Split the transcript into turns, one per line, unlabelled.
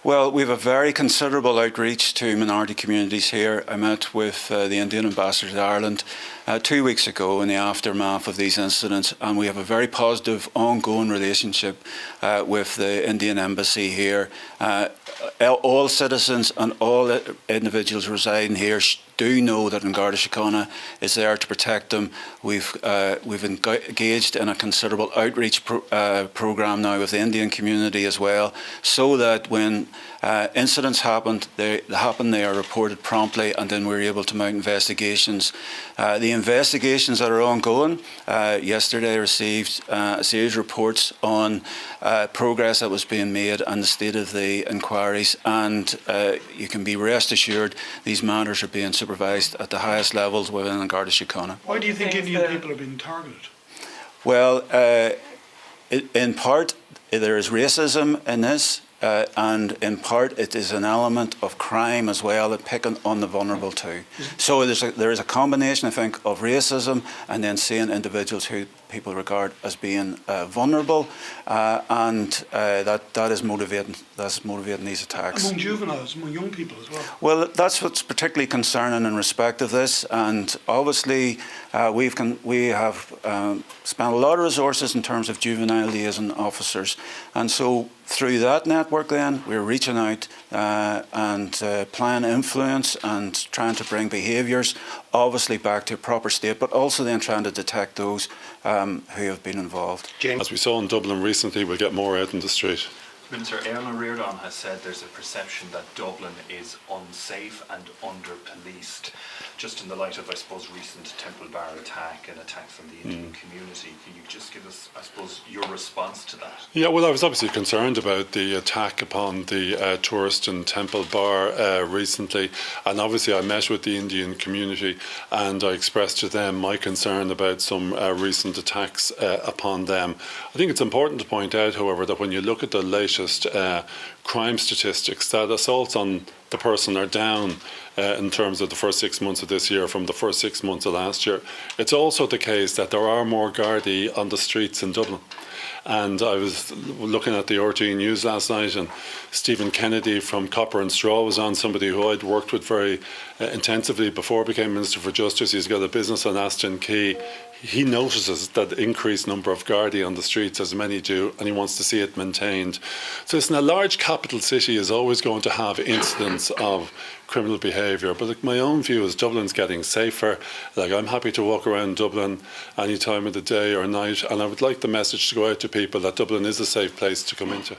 Well, we have a very considerable outreach to minority communities here. I met with the Indian Ambassador to Ireland 2 weeks ago in the aftermath of these incidents, and we have a very positive ongoing relationship with the Indian Embassy here. All citizens and all individuals residing here do know that Garda Síochána is there to protect them. We've engaged in a considerable outreach programme now with the Indian community as well, so that when incidents happen, they are reported promptly, and then we're able to mount investigations. The investigations that are ongoing, yesterday I received a series of reports on progress that was being made and the state of the inquiries, and you can be rest assured these matters are being supervised at the highest levels within Garda Síochána.
Why do you think Indian people are being targeted?
Well, in part there is racism in this. And in part, it is an element of crime as well, that picking on the vulnerable too. So there is a combination, I think, of racism and then seeing individuals who people regard as being vulnerable, and that is motivating. That's motivating these attacks.
Among juveniles, among young people as well.
Well, that's what's particularly concerning in respect of this, and obviously we have spent a lot of resources in terms of juvenile liaison officers, and so through that network then we're reaching out and applying influence and trying to bring behaviours obviously back to a proper state, but also then trying to detect those who have been involved.
James. As we saw in Dublin recently, we'll get more out in the street.
Minister Eamon Reardon has said there's a perception that Dublin is unsafe and under-policed. Just in the light of, I suppose, recent Temple Bar attack and attacks from the Indian community, can you just give us, I suppose, your response to that? Yeah,
well, I was obviously concerned about the attack upon the tourist in Temple Bar recently, and obviously I met with the Indian community and I expressed to them my concern about some recent attacks upon them. I think it's important to point out, however, that when you look at the latest crime statistics, that assaults on the person are down in terms of the first 6 months of this year from the first 6 months of last year. It's also the case that there are more Gardaí on the streets in Dublin. And I was looking at the RTÉ News last night, and Stephen Kennedy from Copper and Straw was on, somebody who I'd worked with very intensively before I became Minister for Justice. He's got a business on Aston Quay. He notices that increased number of Gardaí on the streets, as many do, and he wants to see it maintained. So listen, a large capital city is always going to have incidents of criminal behaviour, but like, my own view is Dublin's getting safer. Like, I'm happy to walk around Dublin any time of the day or night, and I would like the message to go out to people that Dublin is a safe place to come into.